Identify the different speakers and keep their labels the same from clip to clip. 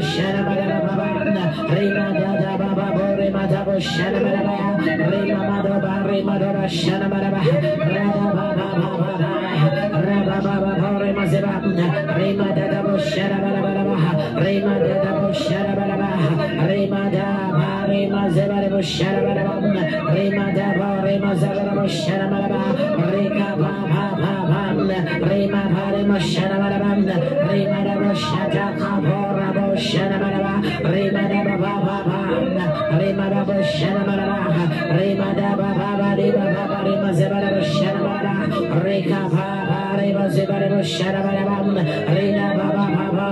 Speaker 1: Shana Baba Rima Dada Baba Rima Dabo Shana Baba Rima Madaba Rima Dora Shana Baba Rada Baba Raba Baba Rima Zeba Rima Dada Shana Baba Rima Dada Shana Baba Rima Daba Rima Zeba Shana Baba Rima Daba Rima Zeba Shana Baba Rika Baba Rima Rima Shana Baba Rima Daba Shata Kabora Shana Baba Rima Daba Baba Rima Daba Shana Baba Rima Daba Baba Rima Zeba Shana Baba Rika Baba Rima Zeba Shana Baba Rina Baba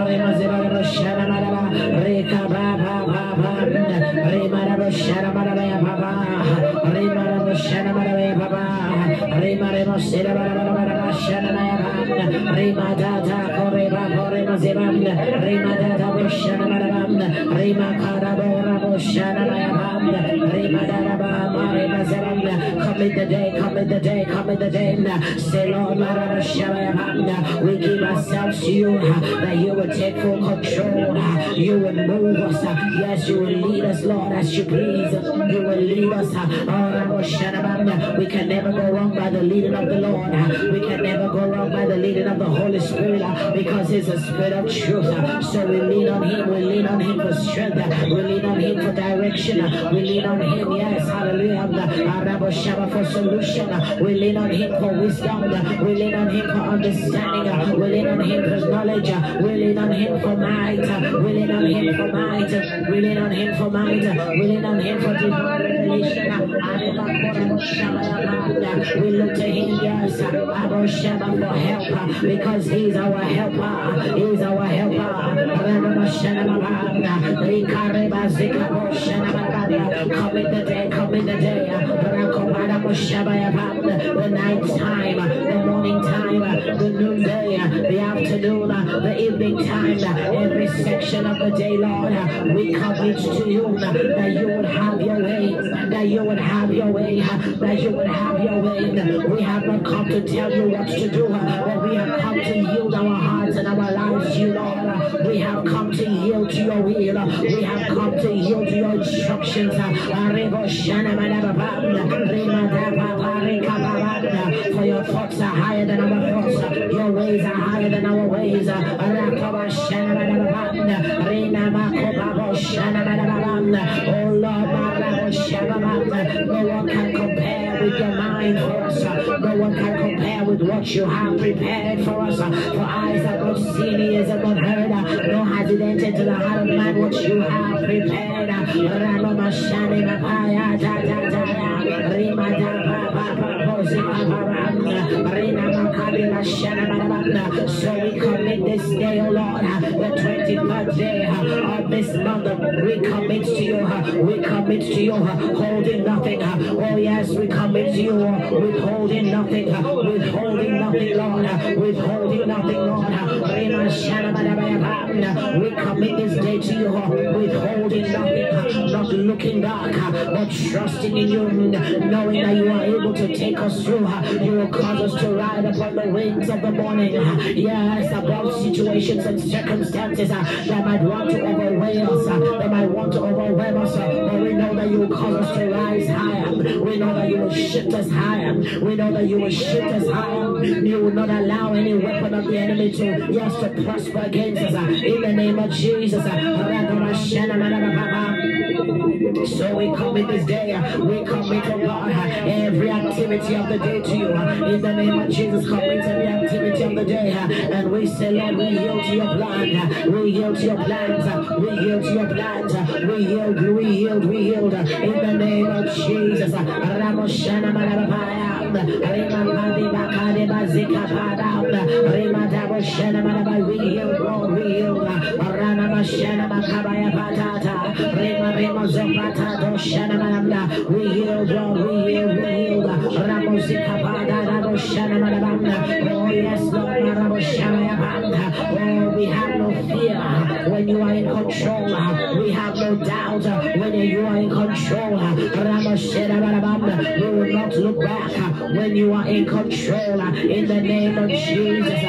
Speaker 1: Rima Zeba Shana Baba Rika Baba Rima Daba Shana Baba Rima Daba Shana Baba Rima Shana Baba Shana Rima Dada Rima Zeba Rima Dada Shana Rima Karabora Shana Rima Dada Rima Zeba commit the day, commit the day, commit the day. Say Lord, we give ourselves to you, that you will take full control, you will move us, yes, you will lead us, Lord, as you please, you will lead us. We can never go wrong by the leading of the Lord, we can never go wrong by the leading of the Holy Spirit, because He's a Spirit of truth. So we lean on Him, we lean on Him for strength, we lean on Him for direction, we lean on Him, yes, hallelujah, for solution, we lean on Him for wisdom, we lean on Him for understanding, we lean on Him for knowledge, we lean on Him for might, we lean on Him for might, we lean on Him for might, we lean on Him for divine revelation. We look to Him, yes, for help, because He's our helper, He's our helper. Commit the day, commit the day. The night time, the morning time, the noonday, the afternoon, the evening time, every section of the day, Lord, we commit to you that you would have your way, that you would have your way, that you would have your way. We have not come to tell you what to do, but we have come to yield our hearts and our lives to you, Lord. We have come to yield to your will, we have come to yield to your instructions. For your thoughts are higher than our thoughts, your ways are higher than our ways. Oh Lord, no one can compare with your mind for us. No one can compare with what you have prepared for us. For eyes have not seen, ears have not heard, nor has it entered to the heart of man what you have prepared. So we commit this day, oh Lord, the 23rd day of this month. We commit to you, we commit to you, holding nothing. Oh yes, we commit to you, withholding nothing, withholding nothing, Lord, withholding nothing, Lord. We commit this day to you, withholding nothing, not looking back, but trusting in you, knowing that you are able to take us through. You will cause us to ride upon the wings of the morning. Yes, above situations and circumstances that might want to overwhelm us, that might want to overwhelm us, but we know that you will cause us to rise higher. We know that you will shift us higher. We know that you will shift us higher. You will not allow any weapon of the enemy to, yes, to prosper against us. In the name of Jesus. So we commit this day, we commit, oh God, every activity of the day to you. In the name of Jesus, commit every activity of the day. And we say, Lord, we yield to your plan. We yield to your plans. We yield to your plans. We yield, we yield, we yield. In the name of Jesus. We yield, Lord, we yield. We yield, Lord, we yield, we yield. Oh yes, Lord, oh, we have no fear when you are in control. We have no doubt when you are in control. We will not look back when you are in control. In the name of Jesus.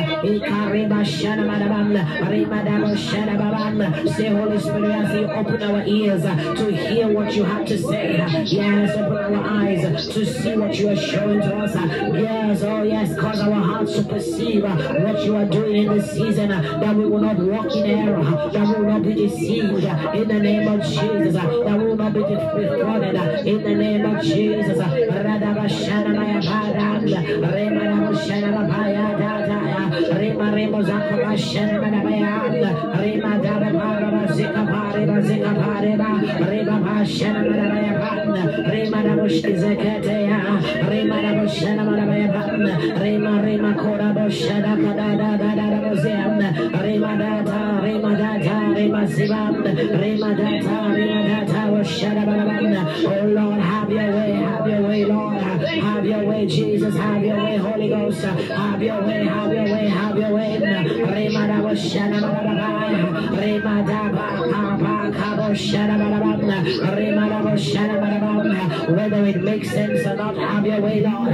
Speaker 1: Say, Holy Spirit, as you open our ears to hear what you have to say. Yes, open our eyes to see what you are showing to us. Yes, oh yes, cause our hearts to perceive what you are doing in this season, that we will not walk in error, that we will not be deceived in the name of Jesus, that we will not be defrauded in the name of Jesus. Oh Lord, have your way, Lord, have your way, Jesus, have your way, Holy Ghost, have your way, have your way, have your way. Whether it makes sense or not, have your way, Lord.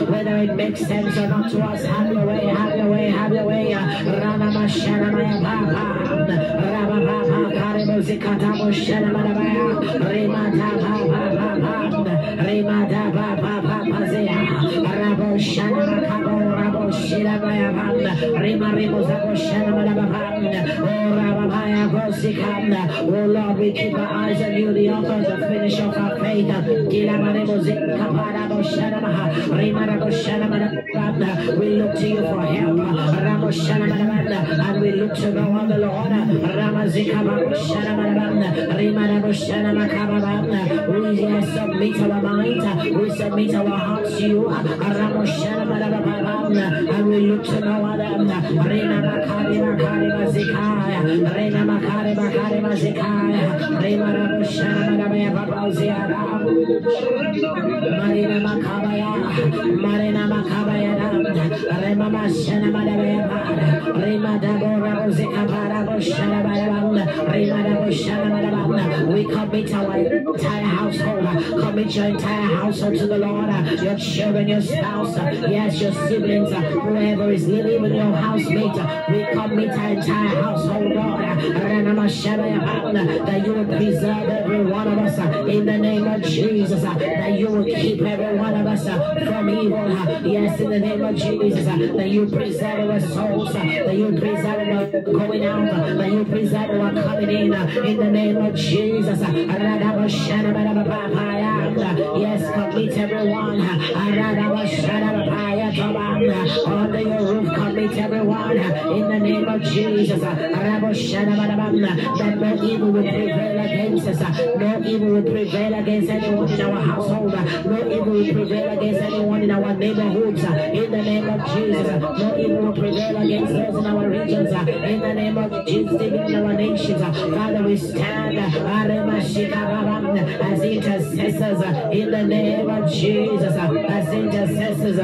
Speaker 1: Whether it makes sense or not to us, have your way, have your way, have your way. Oh Lord, we keep our eyes on you, the author and the finish of our faith. We look to you for help, and we look to no other, Lord. We submit our mind, we submit our hearts to you, and we look to no other. We commit our entire household, commit your entire household to the Lord, your children, your spouse, yes, your siblings, whoever is living with your housemate. We commit our entire household, Lord, that you will preserve every one of us in the name of Jesus, that you will keep every one of us from evil. Yes, in the name of Jesus, that you preserve our souls, that you preserve our going out, that you preserve our coming in the name of Jesus. Yes, commit everyone under your roof, commit everyone in the name of Jesus. That no evil will prevail against us, no evil will prevail against anyone in our household, no evil will prevail against anyone in our neighborhoods, in the name of Jesus. No evil will prevail against those in our regions, in the name of Jesus, even in our nations. Father, we stand as intercessors in the name of Jesus, as intercessors.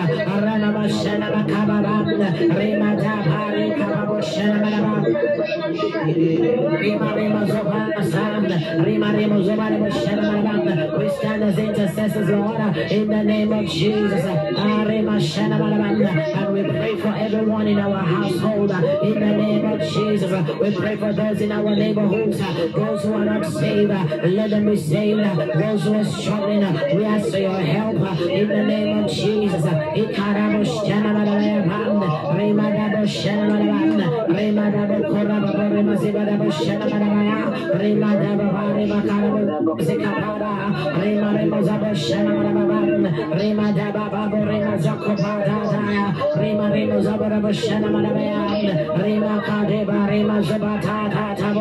Speaker 1: We stand as intercessors, Lord, in the name of Jesus. And we pray for everyone in our household, in the name of Jesus. We pray for those in our neighborhoods, those who are not saved, let them be saved. Those who are struggling, we ask for your help in the name of Jesus.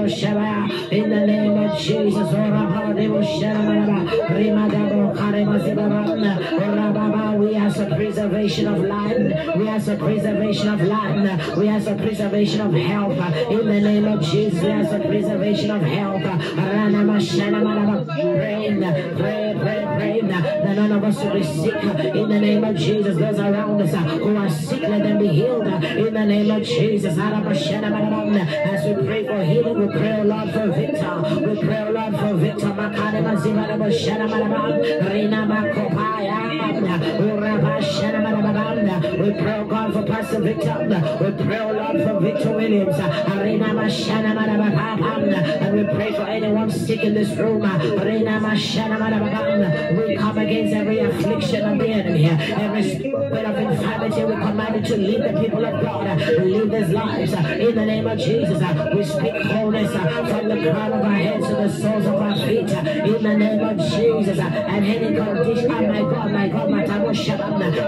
Speaker 1: In the name of Jesus, we ask for preservation of life. We ask for preservation of life. We ask for preservation of health. In the name of Jesus, we ask for preservation of health. Pray that none of us will be sick. In the name of Jesus, those around us who are sick, let them be healed. In the name of Jesus, as we pray for healing, we pray, oh Lord, for Victor. We pray, oh Lord, for Victor. We pray, oh God, for Pastor Victor. We pray, oh Lord, for Victor Williams. And we pray for anyone sick in this room. We come against every affliction of the enemy. Every spirit of infirmity, we command it to leave the people of God. Leave these lives. In the name of Jesus, we speak wholeness from the crown of our heads to the soles of our feet. In the name of Jesus, and any condition, my God,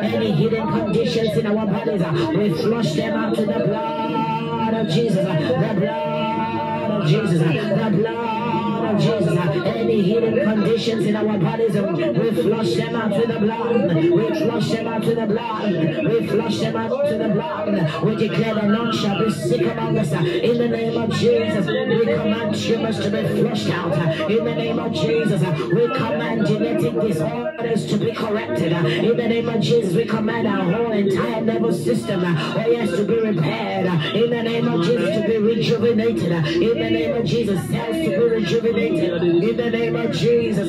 Speaker 1: any hidden conditions in our bodies, we flush them out to the blood of Jesus. The blood of Jesus. The blood of Jesus. Any hidden conditions in our bodies, we flush them out to the blood. We flush them out to the blood. We flush them out to the blood. We declare that none shall be sick among us. In the name of Jesus, we command tumors to be flushed out. In the name of Jesus, we command genetic disorders to be corrected. In the name of Jesus, we command our whole entire nervous system, oh yes, to be repaired. In the name of Jesus, to be rejuvenated. In the name of Jesus, cells to be rejuvenated. In the name of Jesus,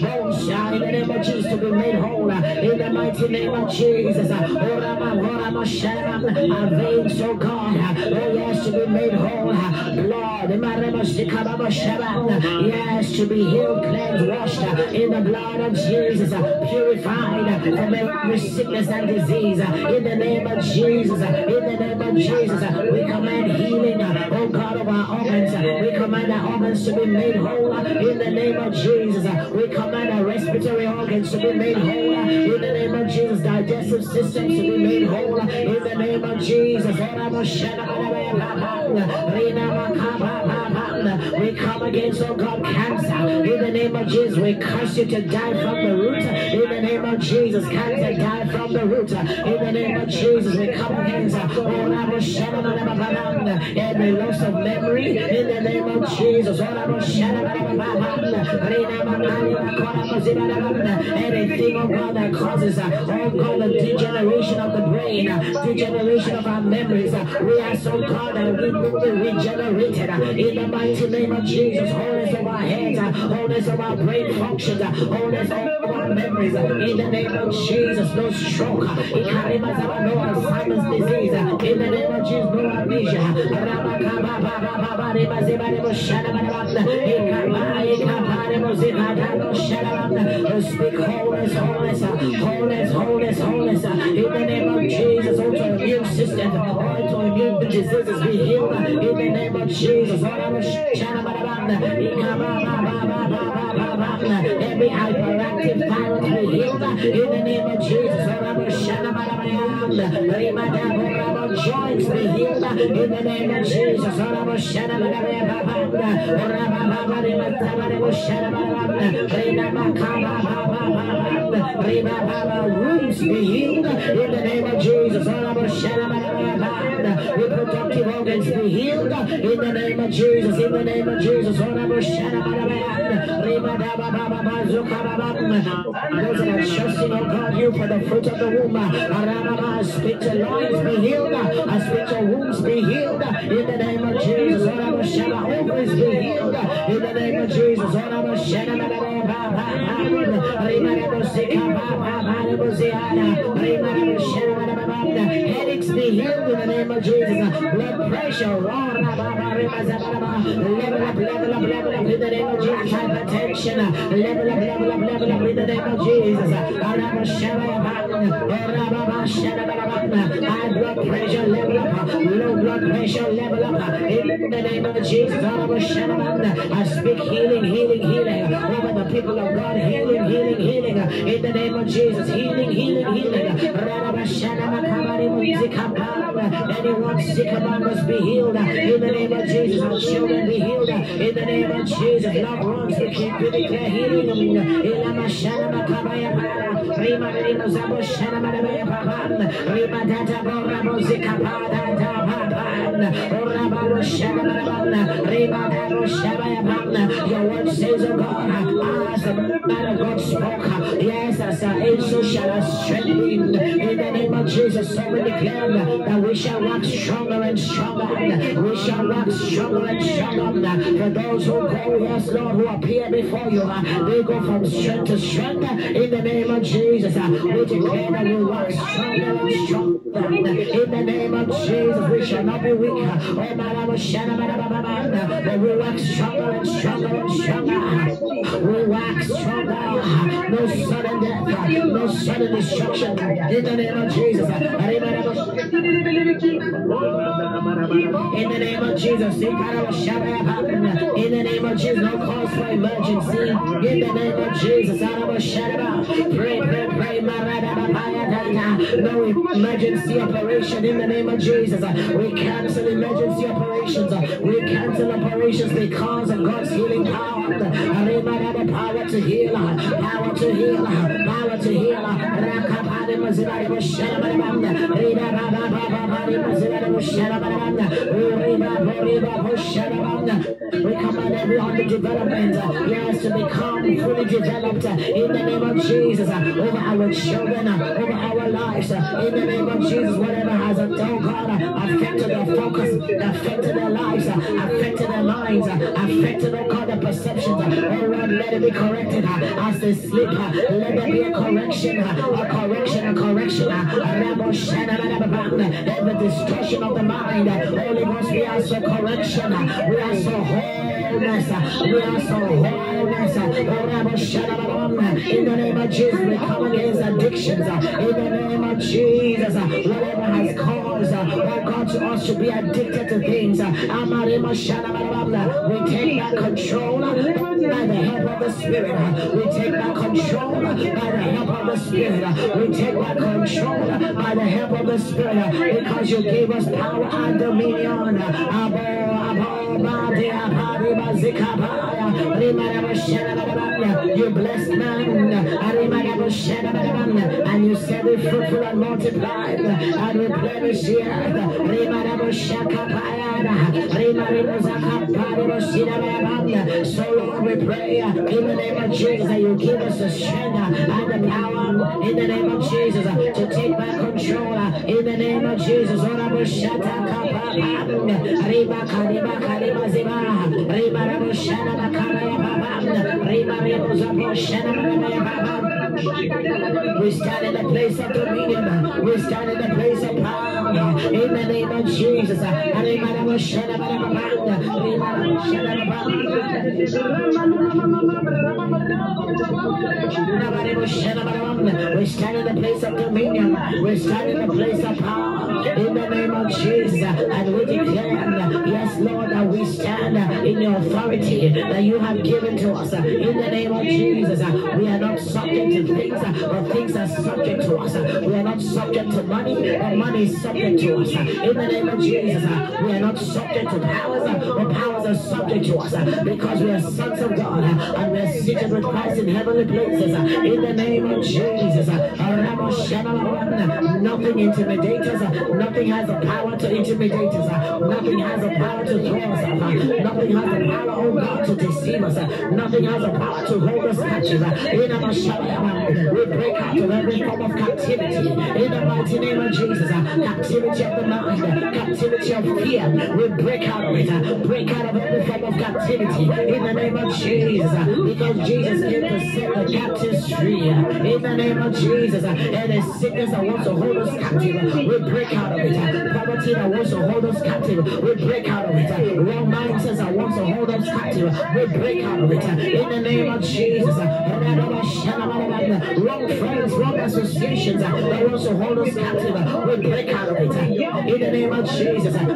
Speaker 1: bones, in the name of Jesus, to be made whole. In the mighty name of Jesus, our veins, oh God, oh yes, to be made whole. Blood, yes, to be healed, cleansed, washed in the blood of Jesus, purified from every sickness and disease. In the name of Jesus, in the name of Jesus, we command healing, oh God, of our organs. We command our organs to be made whole. In the name of Jesus, we command our respiratory organs to be made whole. In the name of Jesus, digestive systems to be made whole. In the name of Jesus, we come against, oh God, cancer. In the name of Jesus, we curse you to die from the root. In the name of Jesus, cancer, die from the root. In the name of Jesus, we come against every loss of memory. In the name of Jesus, anything, oh God, that causes, oh God, the degeneration of the brain, degeneration of our memories, we ask, oh God, that we will be regenerated. In the mighty name of Jesus, wholeness of our heads, wholeness of our brain functions, wholeness of our memories. In the name of Jesus, no stroke, no Alzheimer's disease. In the name of Jesus, no amnesia. Speak wholeness, wholeness, wholeness, wholeness, wholeness. In the name of Jesus, autoimmune system, autoimmune diseases be healed. In the name of Jesus, every hyperactive virus be healed. In the name of Jesus, joints be healed. In the name of Jesus, rooms be healed. In the name of Jesus, reproductive organs be healed. In the name of Jesus, in the name of Jesus, those that are trusting, oh God, you for the fruit of the womb, I speak to loins be healed. I speak to wombs be healed. In the name of Jesus, ovaries be healed. In the name of Jesus, headaches be healed. In the name of Jesus, blood pressure, level up in the name of Jesus, hypertension, level up in the name of Jesus, high blood pressure level up, low blood pressure level up in the name of Jesus. I speak healing over the people of God, healing in the name of Jesus, healing. Anyone sick among us be healed in the name of Jesus. Our children be healed in the name of Jesus. Loved ones, we keep to declare healing. Ilama shana makabaya para. Rima rima zabo shana madabaya papan. Rima data bora mozika pada da papan. Orabalo shana madabana. Rima dabo shabaya pan. Your word says, oh God, as the man of God spoke, yes, as our angel shall us strengthen in the name of Jesus. So we declare that we shall walk stronger and stronger. We shall walk stronger and stronger. For those who go, yes, Lord, who appear before you, they go from strength to strength in the name of Jesus. We declare that we walk stronger and stronger. In the name of Jesus, we shall not be weak. Oh, but we walk stronger and stronger and stronger. We walk stronger. No sudden death, no sudden destruction. In the name of Jesus. In the name of Jesus. In the name of Jesus, no cause for emergency. In the name of Jesus. Pray, pray, pray. No emergency operation in the name of Jesus. We cancel emergency operations. We cancel operations because of God's healing power. Power to heal, power to heal, power to heal. We command every underdevelopment, yes, to become fully developed in the name of Jesus over our children, over our lives. In the name of Jesus, whatever has done, God, affected their focus, affected their lives, affected their minds, affected, oh God, their perceptions. Oh Lord, let it be corrected as they sleep. Let there be a correction, a correction, a correction. Every distortion of the mind, Holy Ghost, we ask for correction. We ask for wholeness. We ask for wholeness. In the name of Jesus, we come against addictions. In the name of Jesus, whatever has caused, oh God, to us to be addicted to things, we take back control by the help of the Spirit. We take back control by the help of the Spirit. We take back control by the help of the Spirit, because you gave us power and dominion. You blessed man, and you said be fruitful and multiplied and replenish the earth. So Lord, we pray in the name of Jesus that you give us the strength and the power in the name of Jesus to take back control in the name of Jesus. We stand in the place of dominion. We stand in the place of power in the name of Jesus. We stand in the place of dominion. We stand in the place of power in the name of Jesus. And we declare, yes, Lord, that we stand in your authority that you have given to us. In the name of Jesus, we are not subject to things, but things are subject to us. We are not subject to money, but money is subject to us. In the name of Jesus, we are not subject to powers, but powers are subject to us, because we are sons of God and we are seated with Christ in heavenly places. In the name of Jesus, nothing intimidates us. Nothing has the power to intimidate us. Nothing has the power to throw us off. Nothing has the power, oh God, to deceive us. Nothing has the power to hold us captive. We break out of every form of captivity in the mighty name of Jesus. Captivity of the mind, captivity of fear. We break out of it. Break out of every form of captivity in the name of Jesus. Because Jesus came to set the captives free. In the name of Jesus. And the sickness that wants to hold us captive, we break out of it. Poverty that wants to hold us captive, we break out of it. Wrong mindsets that wants to hold us captive, we break out of it. In the name of Jesus. Wrong friends, wrong associations that wants to hold us captive, we break out of it. In the name of Jesus. We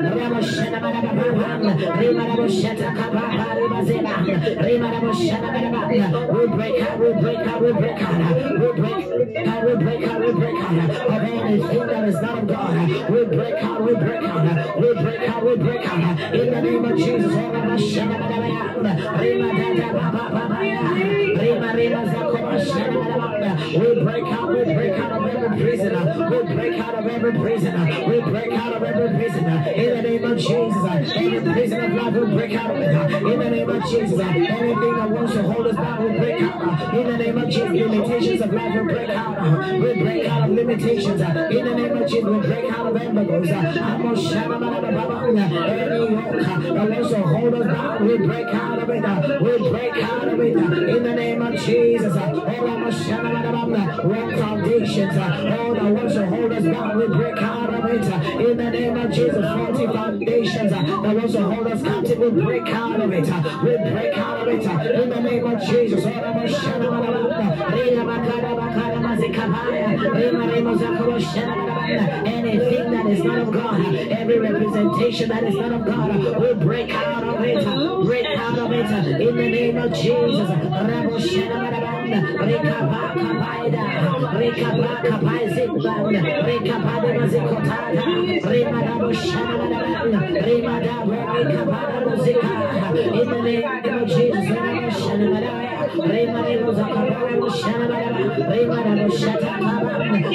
Speaker 1: break out, we break out, we break out, we break. out, we break out, we break out of anything that is not of God. We break out, we break out, we break out, we break out in the name of Jesus. We break out of every prisoner. We break out of every prisoner. We break out of every prisoner in the name of Jesus. Every prison of life, we break out of it in the name of Jesus. Anything that wants to hold us down, we break out in the name of Jesus. Limitations of life, we break out. We break out of limitations in the name of Jesus. We break out of embargoes. Any yoke that wants to hold us down, we break out of it. We break out of it in the name of Jesus. Wrong foundations, all that wants to hold us down, we break out of it in the name of Jesus. Faulty foundations that wants to hold us captive, we break out of it. We break out of it in the name of Jesus. Anything that is not of God, every representation that is not of God, we break out of it. Break out of it in the name of Jesus.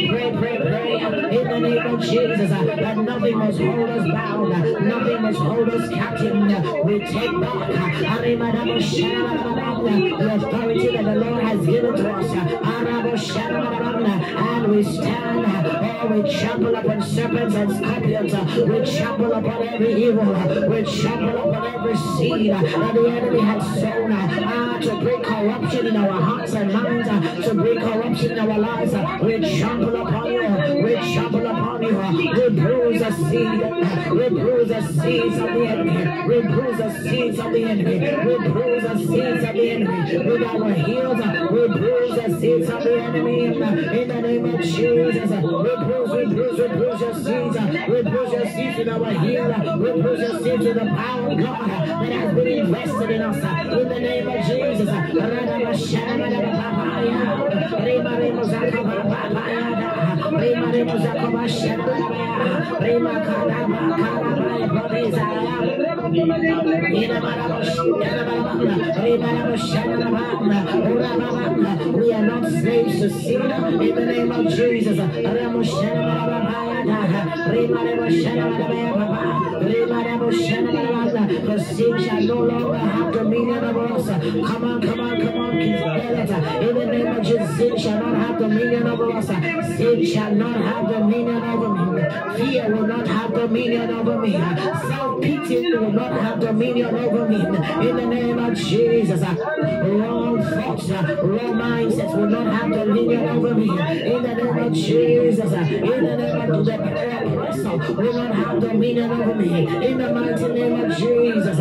Speaker 1: Pray in the name of Jesus that nothing must hold us bound, nothing must hold us captive. We take back the authority that the Lord has given to us, and we stand. We trample upon serpents and scorpions. We trample upon every evil. We trample upon every seed that the enemy has sown to bring corruption in our hearts and minds, to bring corruption in our lives. We trample upon you. We trample upon you. We bruise the seed. We bruise the seeds of the enemy. We bruise the seeds of the enemy. We bruise the seeds of the enemy with our heels. We bruise the seeds of the enemy in the name of Jesus. We bruise your seeds. We bruise your seeds with our heel. We bruise your seeds with the power of God that has been invested in us in the name of Jesus. We are not slaves to sin in the name of Jesus. For sin shall no longer have dominion over us. Come on, King Spirit. In the name of Jesus, sin shall not have dominion over us. Sin shall not have dominion over me. Fear will not have dominion over me. Self-pity will not have dominion over me. In the name of Jesus, wrong thoughts, wrong mindsets will not have dominion over me. In the name of Jesus, in the name of the oppressor will not have dominion over me. In the mighty name of Jesus,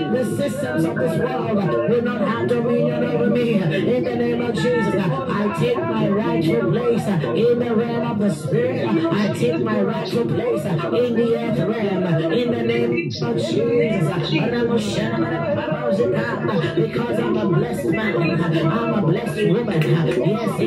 Speaker 1: the systems of this world will not have dominion over me. In the name of Jesus, I take my rightful place in the realm of the Spirit. I take my rightful place in the earth realm. In the name of Jesus, because I'm a blessed man, I'm a blessed woman. Yes,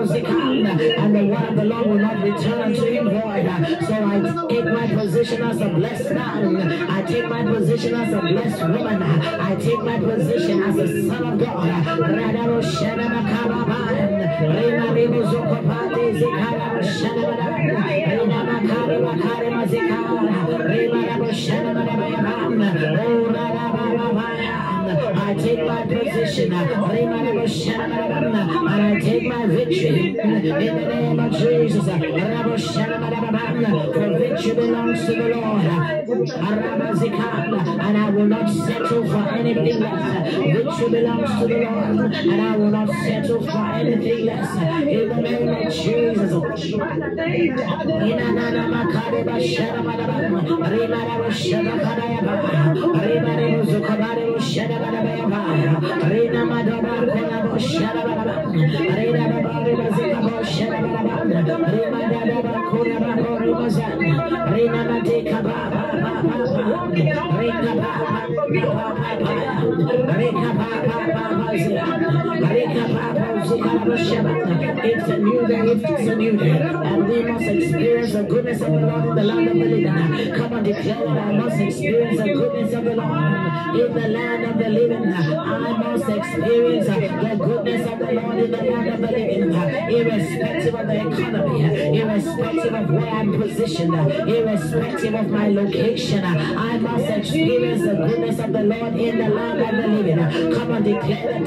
Speaker 1: and the word of the Lord will not return to him void. So I take my position as a blessed man. I take my position as a blessed woman. I take my position as a son of God. I take my position and I take my victory in the name of Jesus. For victory belongs to the Lord, and I will not settle for anything less. Victory belongs to the Lord, and I will not settle for anything less. In the name of Jesus. It's a new day, it's a new day. And we must experience the goodness of the Lord in the land of the living. Come on, declare that I must experience the goodness of the Lord in the land of the living. I must experience the goodness of the Lord in the land of the living, irrespective of the economy, irrespective of where I'm positioned, irrespective of my location. I must experience the goodness of the Lord in the land of the living. Come on, declare it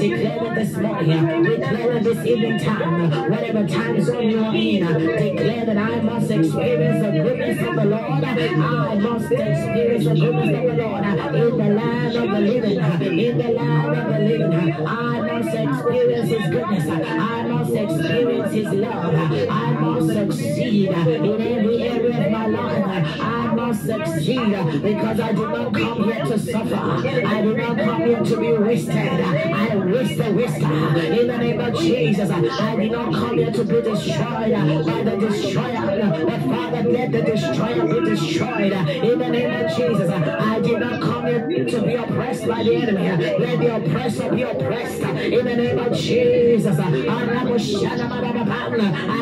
Speaker 1: this morning, declare it this evening time, whatever time zone you are in, declare that I must experience the goodness of the Lord. I must experience the goodness of the Lord in the land of the living, in the land of the living. I must experience His goodness. I must experience His love. I must succeed in every area of my life. I must succeed because I do not come here to suffer. I do not come here to be wasted. I waste the waster in the name of Jesus. I do not come here to be destroyed by the destroyer. But Father, let the destroyer be destroyed in the name of Jesus. I did not come here to be oppressed by the enemy. Let the oppressor be oppressed in the name of Jesus. I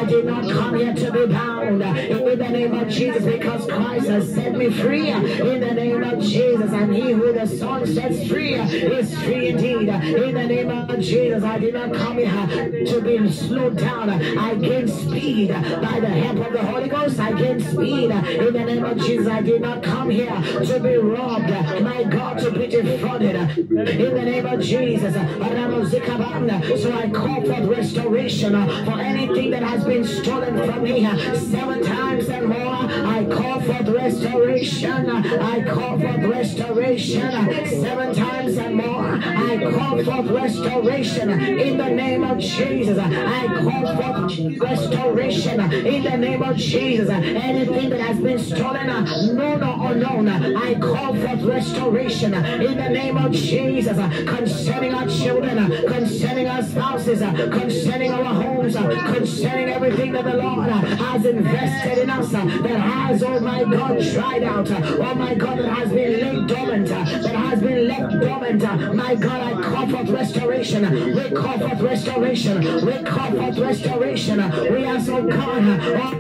Speaker 1: did not come here to be bound in the name of Jesus, because Christ has set me free in the name of Jesus. And he who the Son sets free is free indeed. In the name of Jesus, I did not come here to be slowed down. I gain speed by the help of the Holy Ghost. I gain speed in the name of Jesus. I did not come here to be robbed, my God, to be defrauded in the name of Jesus. So I call for restoration for anything that has been stolen from me 7 times and more. I call for restoration. I call for restoration 7 times and more. I call for restoration in the name of Jesus. I call for restoration in the name of Jesus. Anything that has been stolen, known or unknown, I call for restoration in the name of Jesus. Concerning our children, concerning our spouses, concerning our homes, concerning everything that the Lord has invested in us, that has, oh my God, dried out, oh my God, that has been laid dormant, that has been left dormant. My God, I call for restoration. We call for restoration. We call for restoration. We ask, oh God,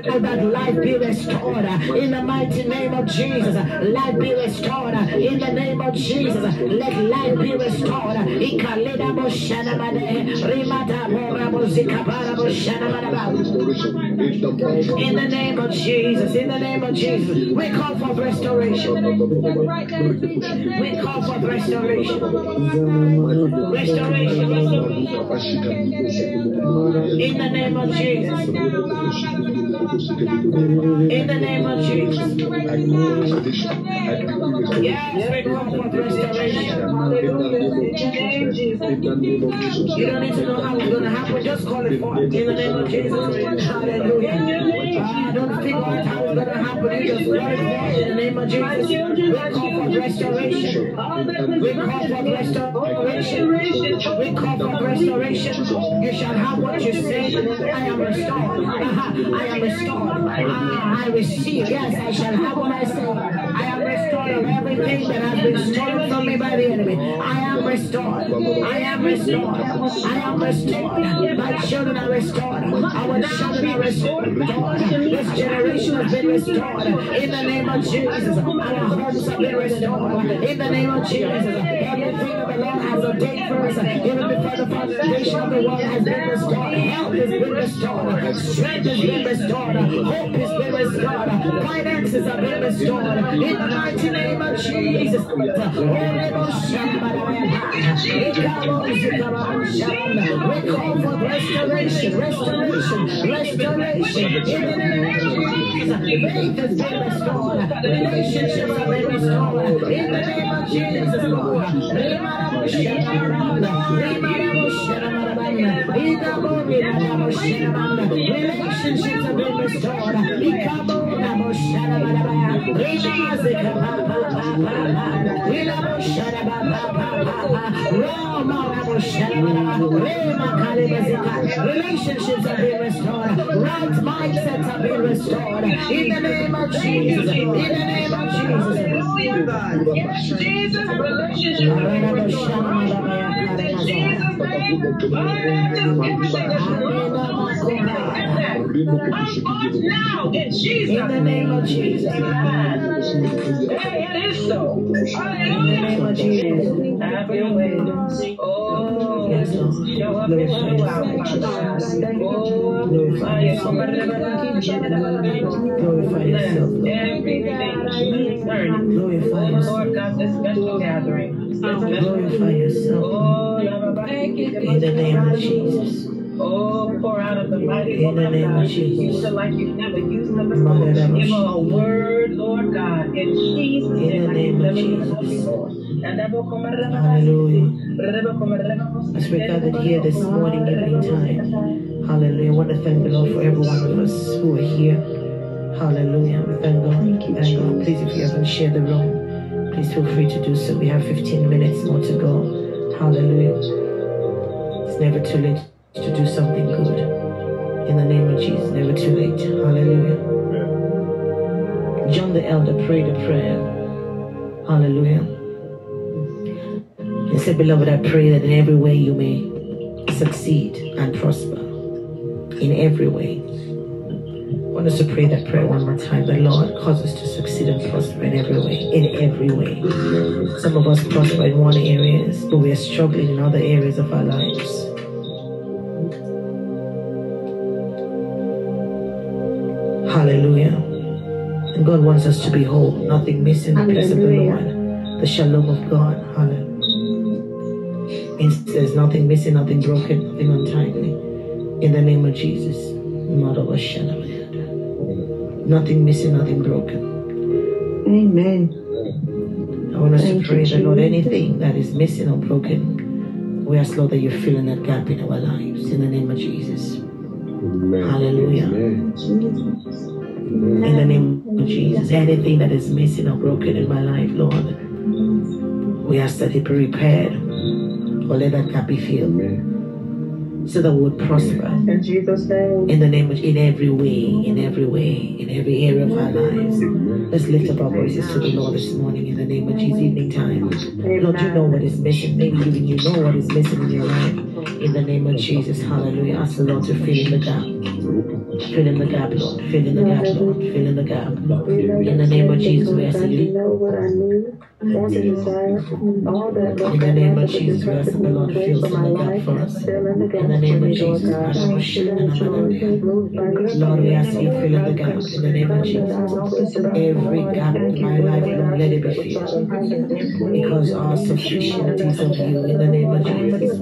Speaker 1: oh, that life be restored in the mighty name of Jesus. Life be restored in the name of Jesus. Let life be restored. In the name of Jesus. In the name of Jesus. We call for restoration. We call for restoration. Restoration. In the name of Jesus. In the name of Jesus. Yes, we call for restoration. You don't need to know how it's going to happen. Just call it forth. In the name of Jesus. Hallelujah. Don't figure out how it's going to happen. You just call it forth. In the name of Jesus. We call for restoration. We call for restoration. We call for restoration. You shall have what you say. I am restored. I am restored. I receive. Yes, I shall have what I say. I am restored of everything that has been stolen from me by the enemy. I am restored. I am restored. I am restored. My children are restored. Our children are restored. This generation has been restored. In the name of Jesus. Our homes have been restored. In the name of Jesus. Everything that the Lord has ordained for us, even before the foundation of the world, has been restored. Health has been restored. Strength has been restored. Hope has been restored. Finances have been restored. In the mighty name of Jesus. We call for restoration. Restoration. In the name of Jesus. Faith has been restored. Relationships have been restored. In the name of Jesus, Lord. Relationships have been restored. Relationships have been restored. Right mindsets have been restored. In the name of Jesus. In the name of Jesus. Yes, Jesus. Relationship with restoration. In Jesus' name. Oh, just capture this room. Unforced now in Jesus'
Speaker 2: In the name of Jesus.
Speaker 1: Hey, it is so. Hallelujah.
Speaker 2: In the name of Jesus.
Speaker 1: Have your way. Oh,
Speaker 2: Yes, Lord.
Speaker 1: show up and show out, Father. Oh,
Speaker 2: Glorify yourself. Glorify yourself, Lord.
Speaker 1: everything concerning.
Speaker 2: Glorify
Speaker 1: Oh,
Speaker 2: yourself.
Speaker 1: Lord God, this special gathering.
Speaker 2: Glorify yourself.
Speaker 1: Oh,
Speaker 2: In the name of Jesus.
Speaker 1: oh, pour out of the mighty
Speaker 2: In the name of
Speaker 1: use
Speaker 2: Jesus.
Speaker 1: her like you've never used her before. Give her a word, Lord God, in Jesus'
Speaker 2: In
Speaker 1: name,
Speaker 2: the
Speaker 1: like
Speaker 2: name
Speaker 1: you've
Speaker 2: of
Speaker 1: never used her
Speaker 2: Jesus.
Speaker 1: before.
Speaker 2: Hallelujah. As we're gathered here this morning, evening time, hallelujah. I want to thank the Lord for every one of us who are here. Hallelujah. We thank God. Thank God. Please, if you haven't shared the room, please feel free to do so. We have 15 minutes more to go. Hallelujah. It's never too late to do something good. In the name of Jesus, never too late. Hallelujah. John the Elder prayed a prayer. Hallelujah. He said, beloved, I pray that in every way you may succeed and prosper. In every way. I want us to pray that prayer one more time. The Lord cause us to succeed and prosper in every way. In every way. Some of us prosper in one area, but we are struggling in other areas of our lives. Hallelujah. And God wants us to be whole, nothing missing, the peace of the Lord, the shalom of God. Hallelujah. There's nothing missing, nothing broken, nothing untimely. In the name of Jesus. Nothing missing, nothing broken.
Speaker 3: Amen.
Speaker 2: I want us to pray that, Lord, anything that is missing or broken, we ask, Lord, that you're filling that gap in our lives. In the name of Jesus.
Speaker 4: Amen.
Speaker 2: Hallelujah.
Speaker 4: Amen.
Speaker 2: In the name of Jesus. Anything that is missing or broken in my life, Lord, we ask that it be repaired. Or let that gap be filled. So that we would prosper.
Speaker 3: In Jesus' name.
Speaker 2: In the name of, in every way, in every way, in every area of our lives. Let's lift up our voices to the Lord this morning in the name of Jesus. Evening time. Lord, you know what is missing. Maybe even you know what is missing in your life. In the name of Jesus. Hallelujah. Ask the Lord to fill in the gap. Fill in the gap, Lord. Fill in the gap, Lord. Fill in the gap. In the name of Jesus, we ask you. In the name of Jesus, we ask the Lord to fill in the gap for us. In the name of Jesus, Lord, we ask you to fill in the gap. In the name of Jesus, every gap in my life, Lord, let it be filled. Because our sufficiency is of you. In the name of Jesus.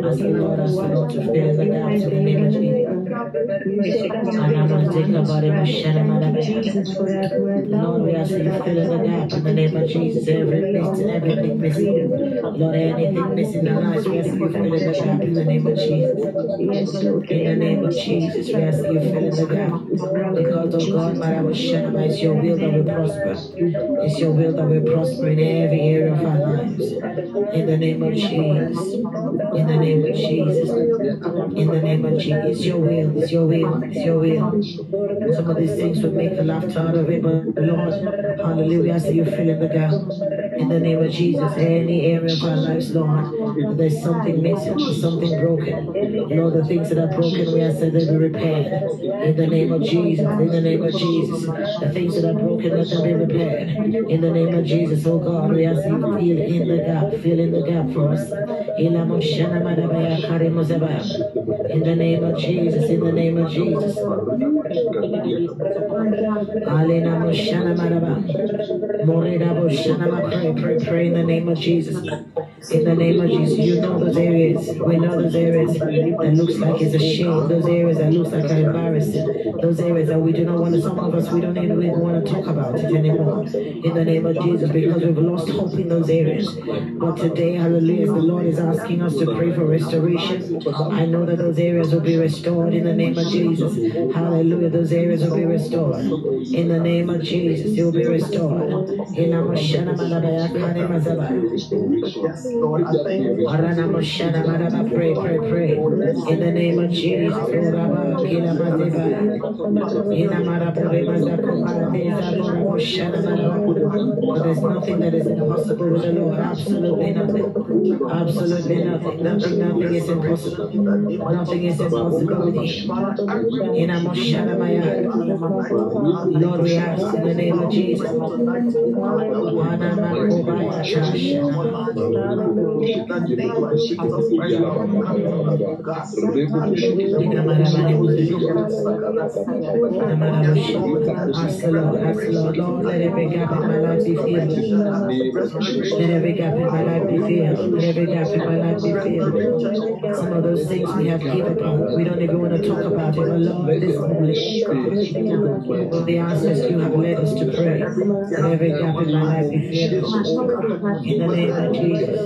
Speaker 2: Ask the Lord to fill in the gaps in the name of Jesus. Lord, we ask you to fill in the gap in the name of Jesus. Everything missing. Lord, anything missing in our lives, we ask you to fill in the gap in the name of Jesus. In the name of Jesus, we ask you to fill in the gap. Because, oh God, it's your will that we prosper. It's your will that we prosper in every area of our lives. In the name of Jesus. In the name of Jesus. In the name of Jesus. It's your will. It's your will. It's your will. Some of these things would make the laughter out of it, but Lord, hallelujah, so you fill in the gap. In the name of Jesus, any area of our lives, Lord, there's something missing, there's something broken. Lord, the things that are broken, we ask that they be repaired. In the name of Jesus, in the name of Jesus, the things that are broken, let them be repaired. In the name of Jesus, oh God, we ask you to fill in the gap, fill in the gap for us. In the name of Jesus, in the name of Jesus. Pray in the name of Jesus. In the name of Jesus, you know those areas. We know those areas that looks like it's a shame. Those areas that looks like are embarrassing. Those areas that we do not want to, some of us, we don't even want to talk about it anymore. In the name of Jesus, because we've lost hope in those areas. But today, hallelujah, the Lord is asking us to pray for restoration. I know that those areas will be restored in the name of Jesus. Hallelujah, those areas will be restored. In the name of Jesus, they will be restored.
Speaker 4: Lord. I thank you.
Speaker 2: Pray, pray, pray. In the name of Jesus. For there's nothing that is impossible with the Lord. Absolutely nothing. Absolutely nothing. Nothing is impossible. Nothing is impossible with Him. Lord, we ask in the name of Jesus. Lord, let every gap in my life be filled. Let every gap in my life be filled. Let every gap in my life be filled. Some of those things we have given up. We don't even want to talk about it. But Lord, this morning, for the answers you have led us to pray. Let every gap in my life be filled. In the name of Jesus.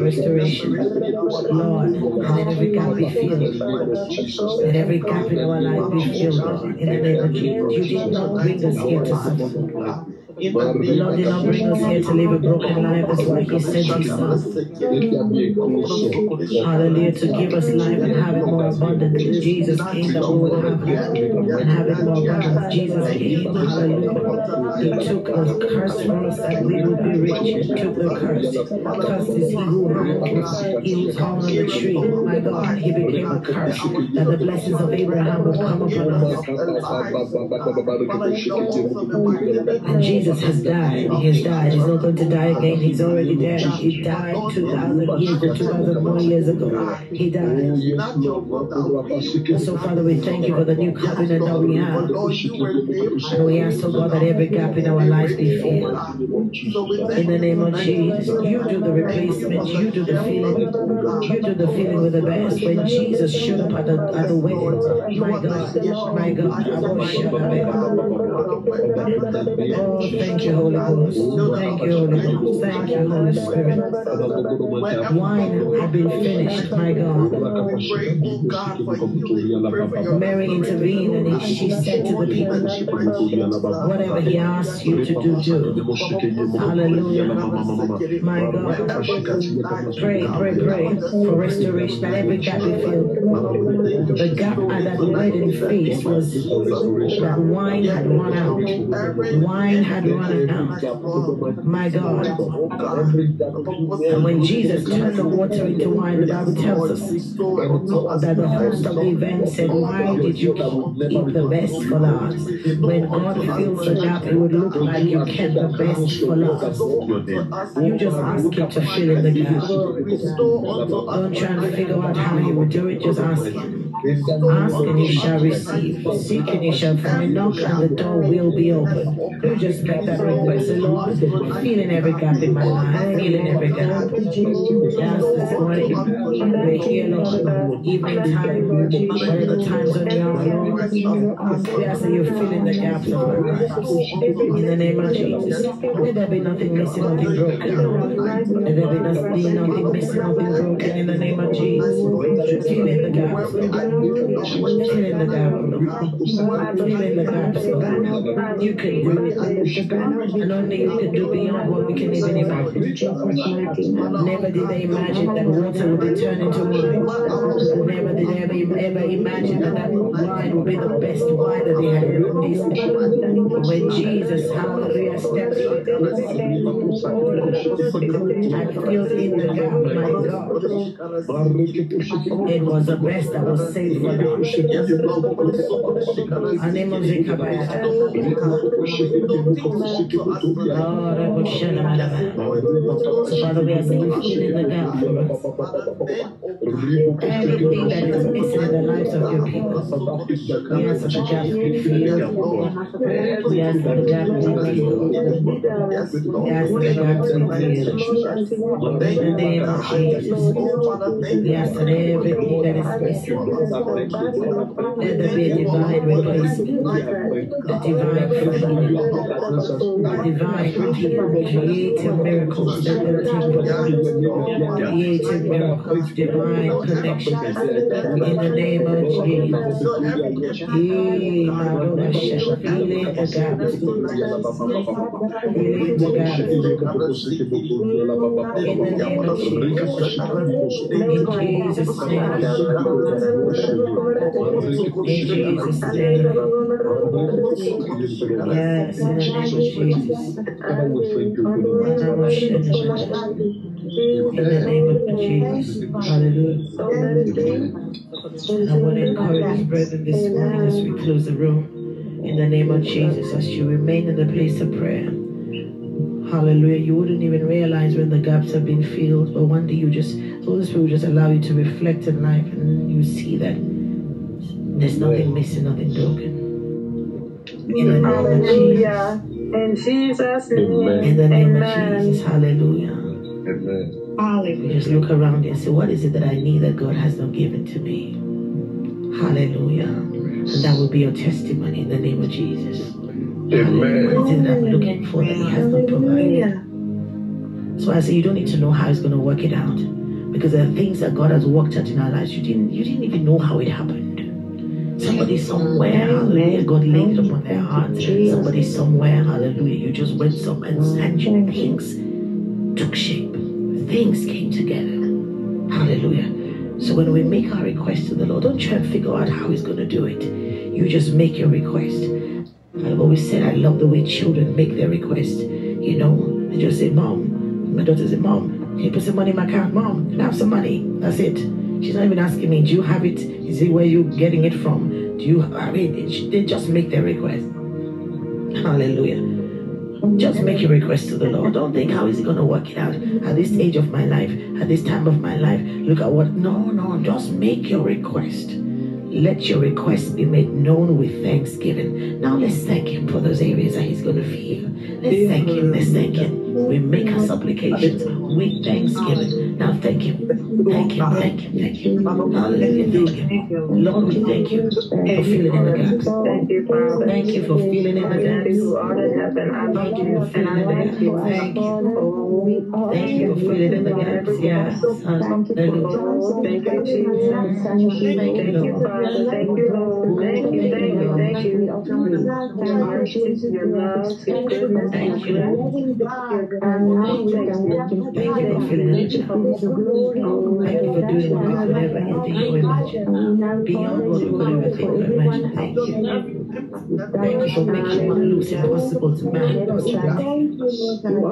Speaker 2: Restoration, Lord, and let every gap be filled. Let every gap in our life be filled. In the name of Jesus, you did not bring us here to suffer. The Lord did not bring us here to live a broken life. That's why He sent His Son. Hallelujah, to give us life and have it more abundantly. Jesus came that we would have it and have it more abundantly. Jesus came, hallelujah. He took the curse for us that we would be rich. He took the curse. Cursed is He who was hung on the tree. My God, He became a curse that the blessings of Abraham would come upon us. And Jesus has died. He has died. He's not going to die again. He's already dead. He died 2,000 years or 2,000 more years ago. He died. And so, Father, we thank you for the new covenant that we have. And we ask, oh God, that every gap in our lives be filled. In the name of Jesus, you do the replacement. You do the filling. You do the filling with the best. When Jesus showed up at the wedding, my God, I worship Oh, thank you, Holy Ghost. Thank you, Holy Ghost. Thank you, Holy Spirit. Wine had been finished, my God. Mary intervened and she said to the people, whatever He asks you to do. Hallelujah. My God. Pray for restoration. Let every gap be filled. The gap at that wedding feast was that wine had run out. Wine had run out. My God. And when Jesus turned the water into wine, the Bible tells us that the host of the event said, why did you keep the best for last? When God fills the gap, it would look like you kept the best for last. You just ask Him to fill in the gap. Don't try and figure out how He will do it, just ask Him. Ask and He shall receive. Seek and He shall find. Knock and the door will be open. You just make that request. Say, Lord, fill in every gap in my life. Fill in every gap. Yes, this morning, we're here, Lord. Evening time, whatever time zone you are, Lord. We ask that you fill in the gaps of our lives. In the name of Jesus. Let there be nothing missing, nothing broken, Lord. Let there be nothing missing, nothing broken. In the name of Jesus. Fill in the gaps. Fill in the gaps. Fill in the gaps, Lord. You can do it. And only you can do beyond what we can even imagine. Never did they imagine that water would be turned into wine. Never did they ever imagine that wine would be the best wine that they had ever tasted. When Jesus, hallelujah, stepped in and filled in the gap, my God, it was the best that was saved for us. Our name was Ikabaya. So Father, we ask that you fill in the gap for us. Anything that is missing in the lives of your people, we ask that the gap be filled. We ask for the gap to be filled. We ask for the gap to be filled. In the name of Jesus. We ask for everything that is missing. Let there be a divine replacement. A divine fulfillment. A divine creative miracles that will take place. Creative miracles, divine connection. In the name of Jesus. Filling the gaps. Filling the gaps. In the name of Jesus. In Jesus' name. In Jesus' name. Yes, in the name of Jesus. In the name of Jesus. Hallelujah. And I want to encourage his brethren this morning as we close the room. In the name of Jesus, as you remain in the place of prayer. Hallelujah. You wouldn't even realize when the gaps have been filled, but one day the Holy Spirit will just allow you to reflect in life, and you see that there's nothing missing, nothing broken. In the name of Jesus.
Speaker 3: In Jesus' name.
Speaker 2: In the name of Jesus. Hallelujah.
Speaker 3: Amen.
Speaker 2: You just look around and say, what is it that I need that God has not given to me? Hallelujah. And that will be your testimony in the name of Jesus.
Speaker 3: Amen.
Speaker 2: What is it that I'm looking for that He has not provided? So I say you don't need to know how He's going to work it out, because there are things that God has worked out in our lives. You didn't even know how it happened. Somebody somewhere, hallelujah, God laid it upon their hearts. Somebody somewhere, hallelujah, you just went somewhere and things took shape. Things came together. Hallelujah. So when we make our request to the Lord, don't try and figure out how He's going to do it. You just make your request. I've always said I love the way children make their request. You know, they just say, Mom. My daughter said, Mom, can you put some money in my account? Mom, can I have some money? That's it. She's not even asking me, do you have it? Is it where you're getting it from? They just make their request. Hallelujah. Just make your request to the Lord. Don't think, how is He going to work it out at this age of my life, at this time of my life? Look at what. No. Just make your request. Let your request be made known with thanksgiving. Now let's thank Him for those areas that He's going to fill. Let's thank Him. Let's thank Him. We make our supplications with thanksgiving. Now thank Him. Thank Him. Thank Him. Thank Him. Hallelujah. Thank Him. Lord, we thank you for filling in the gaps.
Speaker 3: Thank you, Father.
Speaker 2: Thank you for filling in the gaps.
Speaker 3: Thank you for all that happened. I
Speaker 2: Thank you for
Speaker 3: and I
Speaker 2: filling in the
Speaker 3: thank you.
Speaker 2: gaps. Thank you. Thank you for filling in the gaps. Yes. Hallelujah.
Speaker 3: Oh, thank you, Jesus.
Speaker 2: Thank you,
Speaker 3: Thank you,
Speaker 2: Lord.
Speaker 3: Father. Thank you, Lord. Thank you. Your mercy, your love, your goodness,
Speaker 2: Thank you,
Speaker 3: your
Speaker 2: Lord.
Speaker 3: grace.
Speaker 2: Thank you for filling in the gaps. Thank you for doing what we could ever think or imagine. Beyond what we could ever think or imagine. Thank you. Thank you for making what looks impossible to man possible.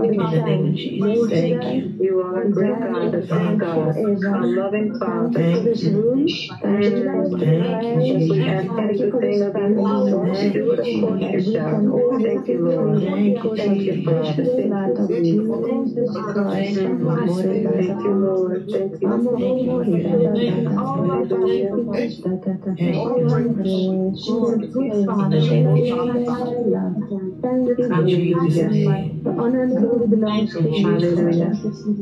Speaker 2: In the name of Jesus. Thank you.
Speaker 3: You are a great God, a kind God, a loving Father.
Speaker 2: Thank you. Thank you, Jesus.
Speaker 3: We ask everything of you, also. Do it according to your will. Thank you, Lord.
Speaker 2: Thank you,
Speaker 3: Thank you, Father.
Speaker 2: Jesus.
Speaker 3: Thank you, Lord. Thank you.
Speaker 2: Thank you for filling in the gaps. In the name of Jesus. In Jesus' name.
Speaker 4: The honor and glory belongs to Hallelujah.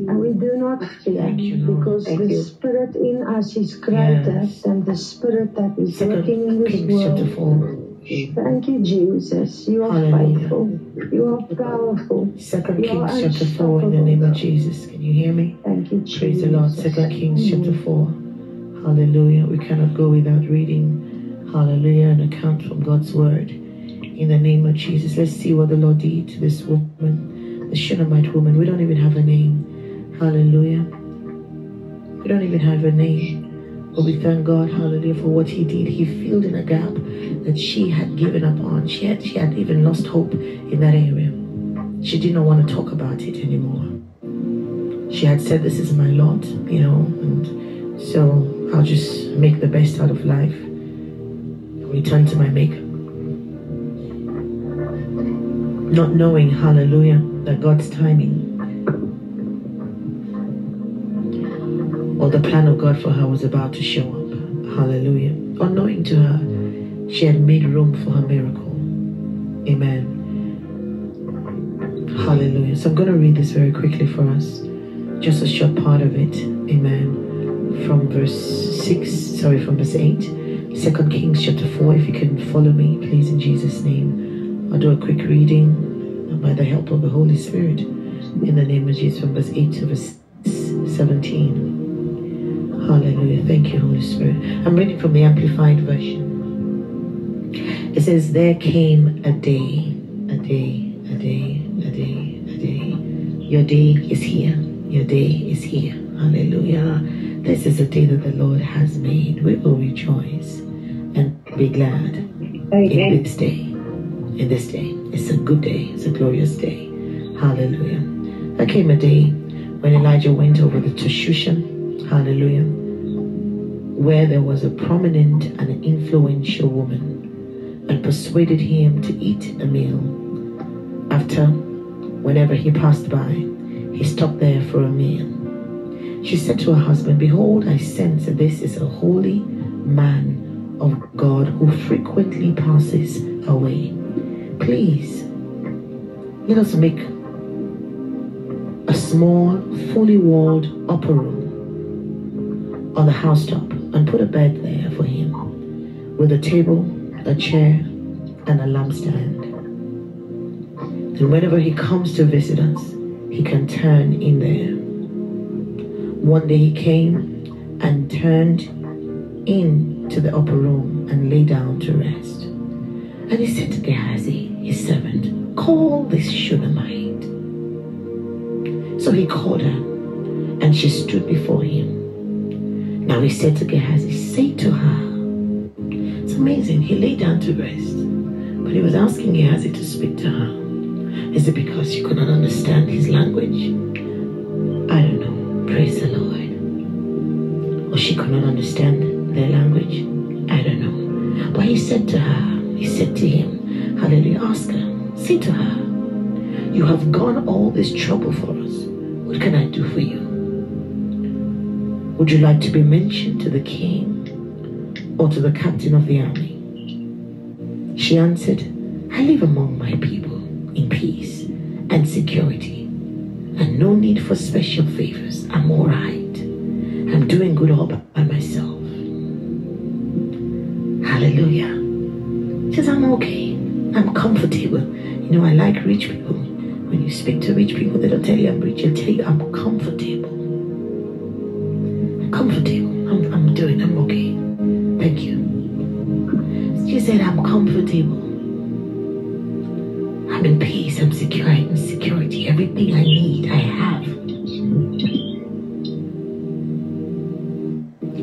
Speaker 4: And we do not fear,
Speaker 2: Thank you, Lord.
Speaker 4: because the Spirit in us is greater than the Spirit that is working in this
Speaker 2: Kings chapter
Speaker 4: world.
Speaker 2: 4.
Speaker 4: Thank you, Jesus. You are faithful. You are powerful.
Speaker 2: 2 Kings chapter 4 in the name of Jesus. Can you hear me?
Speaker 4: Thank you, Jesus.
Speaker 2: Praise the Lord. 2 Kings chapter 4. Hallelujah. We cannot go without reading, hallelujah, an account from God's word. In the name of Jesus. Let's see what the Lord did to this woman, the Shunammite woman. We don't even have a name. Hallelujah. We don't even have a name. But we thank God, hallelujah, for what He did. He filled in a gap that she had given up on. She had even lost hope in that area. She did not want to talk about it anymore. She had said, this is my lot, you know, and so I'll just make the best out of life. Return to my Maker. Not knowing, hallelujah, that God's timing or the plan of God for her was about to show up. Hallelujah. Unknowing to her, she had made room for her miracle. Amen. Hallelujah. So I'm going to read this very quickly for us. Just a short part of it. Amen. From verse 8. 2 Kings chapter 4. If you can follow me, please, in Jesus' name. I'll do a quick reading by the help of the Holy Spirit. In the name of Jesus, from verse 8 to verse 17. Hallelujah. Thank you, Holy Spirit. I'm reading from the Amplified Version. It says, there came a day. Your day is here. Your day is here. Hallelujah. This is the day that the Lord has made. We will rejoice and be glad in this day. In this day. It's a good day. It's a glorious day. Hallelujah. There came a day when Elijah went over to Shushan. Hallelujah. Where there was a prominent and influential woman, and persuaded him to eat a meal. After, whenever he passed by, he stopped there for a meal. She said to her husband, behold, I sense that this is a holy man of God who frequently passes away. Please, let us make a small, fully walled upper room on the housetop and put a bed there for him with a table, a chair, and a lampstand. And whenever he comes to visit us, he can turn in there. One day he came and turned into the upper room and lay down to rest. And he said to Gehazi, his servant, call this Shunammite. So he called her, and she stood before him. Now he said to Gehazi, say to her. It's amazing. He lay down to rest, but he was asking Gehazi to speak to her. Is it because she could not understand his language? I don't know. Praise the Lord. Or she could not understand their language? I don't know. But he said to her, he said to him, hallelujah, ask her, say to her, you have gone all this trouble for us. What can I do for you? Would you like to be mentioned to the king or to the captain of the army? She answered, I live among my people in peace and security, and no need for special favors. I'm all right. I'm doing good all by myself. Hallelujah. She says, I'm okay. I'm comfortable. You know, I like rich people. When you speak to rich people, they don't tell you I'm rich. They'll tell you I'm comfortable. I'm comfortable. I'm okay. Thank you. She said, I'm comfortable. I'm in peace. I'm secure. I'm in security. Everything I need, I have.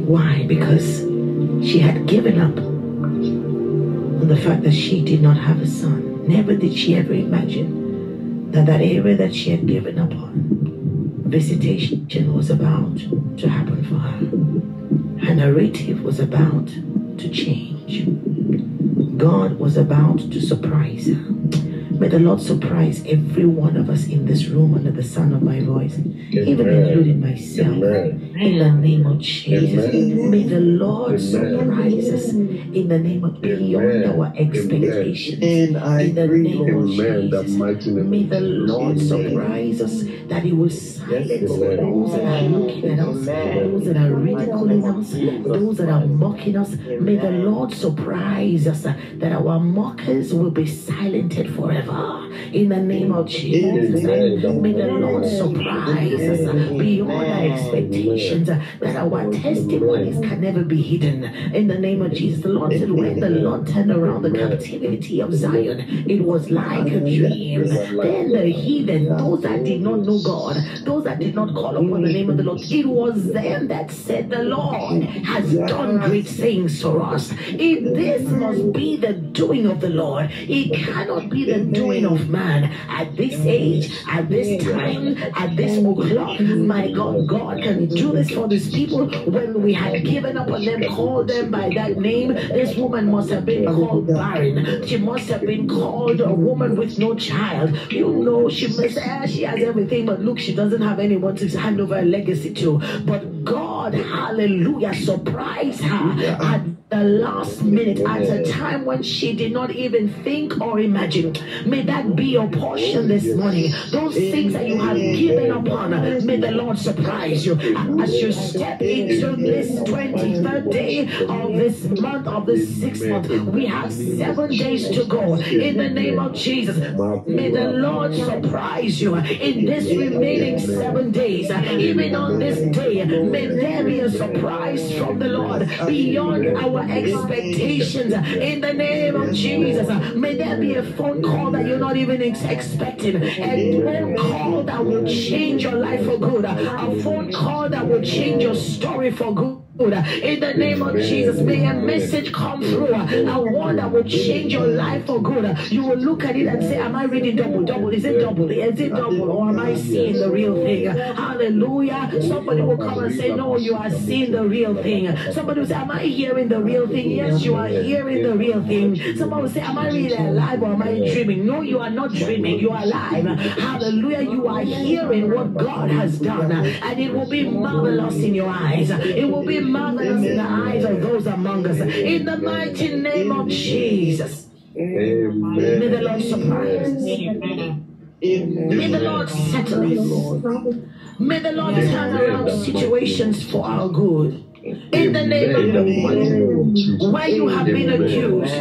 Speaker 2: Why? Because she had given up on the fact that she did not have a son. Never did she ever imagine that area that she had given up on, visitation was about to happen for her. Her narrative was about to change. God was about to surprise her. May the Lord surprise every one of us in this room under the sound of my voice, even including myself. In the name of Jesus, may the Lord surprise us in the name of beyond our expectations. In the name of Jesus, may the Lord surprise us that He will silence those that are looking at us, those that are ridiculing us, those that are mocking us. May the Lord surprise us that our mockers will be silenced forever. In the name of Jesus, may the Lord surprise us beyond our expectations, that our testimonies can never be hidden. In the name of Jesus, the Lord said, when the Lord turned around the captivity of Zion, it was like a dream. Then the heathen, those that did not know God, those that did not call upon the name of the Lord, it was them that said, the Lord has done great things for us. If this must be the doing of the Lord, it cannot be the doing of man. At this age, at this time, at this o'clock, my God, God can do this for these people. When we had given up on them, called them by that name, this woman must have been called barren. She must have been called a woman with no child. You know, she must say she has everything, but look, she doesn't have anyone to hand over a legacy to. But God God, hallelujah, surprise her at the last minute, at a time when she did not even think or imagine. May that be your portion this morning. Those things that you have given upon, may the Lord surprise you as you step into this 23rd day of this month, of the 6th month. We have 7 days to go. In the name of Jesus, may the Lord surprise you in this remaining 7 days. Even on this day, may there be a surprise from the Lord beyond our expectations. In the name of Jesus, may there be a phone call that you're not even expecting. A phone call that will change your life for good. A phone call that will change your story for good. In the name of Jesus, may a message come through, a word that will change your life for good. You will look at it and say, am I reading double? Is it double? Is it double? Or am I seeing the real thing? Hallelujah. Somebody will come and say, no, you are seeing the real thing. Somebody will say, am I hearing the real thing? Yes, you are hearing the real thing. Somebody will say, am I really alive or am I dreaming? No, you are not dreaming. You are alive. Hallelujah. You are hearing what God has done. And it will be marvelous in your eyes. It will be marvelous in the eyes of those among us. In the mighty name of Jesus.
Speaker 5: Amen.
Speaker 2: May the Lord surprise us. May the Lord settle us. May the Lord turn around situations for our good. In the name of Jesus, where you have been accused,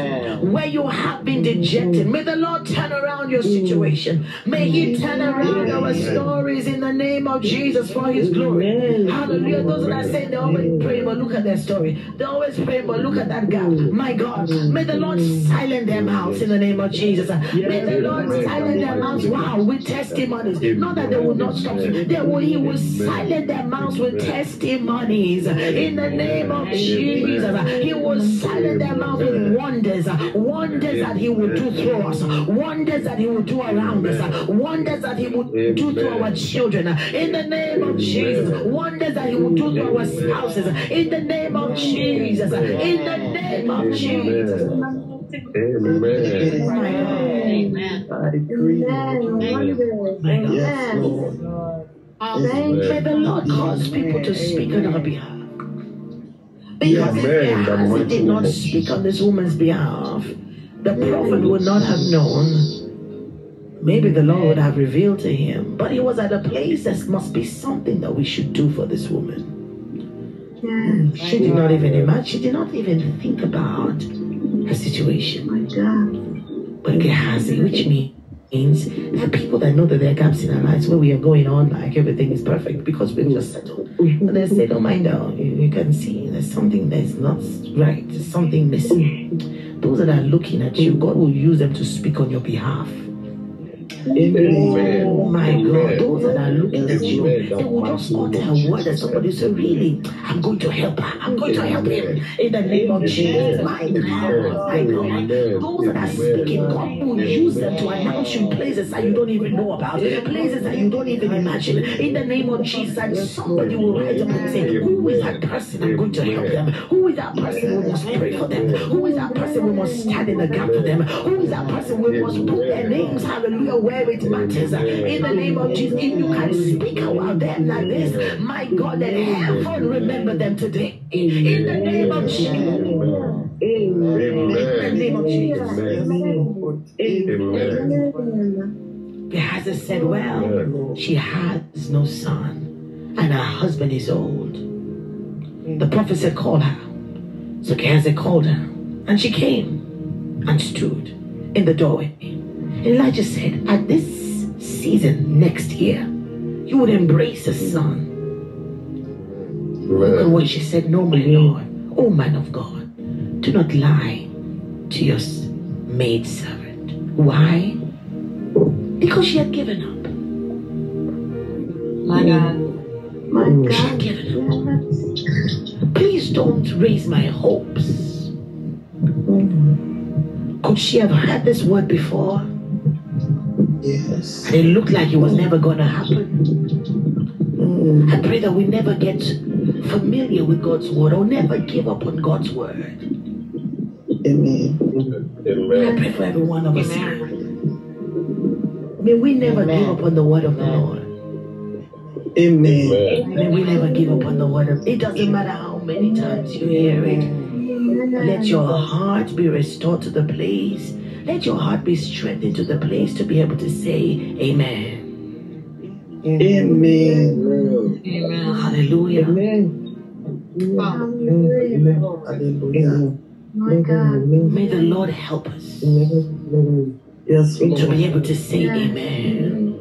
Speaker 2: where you have been dejected, may the Lord turn around your situation. May He turn around our stories in the name of Jesus for His glory. Hallelujah. Those that are saying they always pray, but look at their story. They always pray, but look at that gap. My God, may the Lord silence their mouths in the name of Jesus. May the Lord silence their mouths, wow, with testimonies. Not that they will not stop. He will silence their mouths with testimonies. In the name of Jesus, He will silence their mouth with wonders, wonders that He will do through us, wonders that He will do around us, wonders that He will do to our children. In the name of Jesus, wonders that He will do to our spouses. In the name of Jesus, in the name of Jesus. May the Lord cause people to speak on our behalf. Because if Gehazi did not speak on this woman's behalf, the prophet would not have known. Maybe the Lord would have revealed to him. But he was at a place that must be something that we should do for this woman. She did not even imagine. She did not even think about her situation. But Gehazi, which means there are people that know that there are gaps in our lives where we are going on like everything is perfect because we've just settled. And they say, don't mind out. You can see there's something that's not right. There's something missing. Those that are looking at you, God will use them to speak on your behalf. Oh my God, those that are looking at you, they will just utter a word that somebody say, really, I'm going to help her, I'm going to help him in the name of Jesus. My God, my God. Those that are speaking, God will use them to announce you in places that you don't even know about, places that you don't even imagine. In the name of Jesus, and somebody will rise up and say, who is that person? I'm going to help them. Who is that person? We must pray for them. Who is that person? We must stand in the gap for them. Who is that person? We must put their names, hallelujah, where it matters. In the name of Jesus, if you can speak about them like this, my God, let heaven remember them today. In the name of Jesus. In the name of Jesus. Gehazi said, well, she has no son, and her husband is old. The prophet said, call her. So Gehazi called her, and she came and stood in the doorway. Elijah said, at this season next year, you would embrace a son. Look at what she said. No, my Lord, oh man of God, do not lie to your maid servant. Why? Because she had given up.
Speaker 3: My God. My God.
Speaker 2: She had given up. Please don't raise my hopes. Could she have heard this word before?
Speaker 5: Yes.
Speaker 2: And it looked like it was never going to happen. I pray that we never get familiar with God's word or never give up on God's word.
Speaker 5: Amen.
Speaker 2: I pray for every one of us here. May we never give up on the word of the Lord.
Speaker 5: Amen.
Speaker 2: May we never give up on the word of it. Doesn't matter how many times you hear it. Let your heart be restored to the place. Let your heart be strengthened to the place to be able to say amen.
Speaker 5: Amen.
Speaker 2: Amen. Hallelujah.
Speaker 5: Hallelujah.
Speaker 4: My God.
Speaker 2: May the Lord help us
Speaker 5: Yes,
Speaker 2: to
Speaker 5: Lord.
Speaker 2: be able to say amen.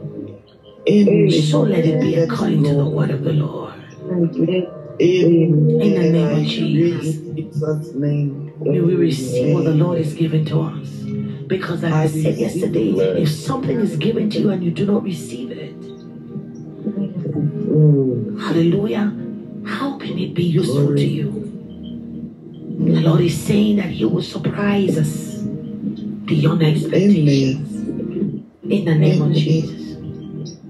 Speaker 5: Amen.
Speaker 2: So let it be according to the word of the Lord.
Speaker 5: Amen.
Speaker 2: In the name of Jesus.
Speaker 5: In Jesus' name.
Speaker 2: May we receive what the Lord is giving to us. Because like I said yesterday, if something is given to you and you do not receive it, hallelujah, how can it be useful to you? The Lord is saying that He will surprise us beyond expectations. In the name of Jesus.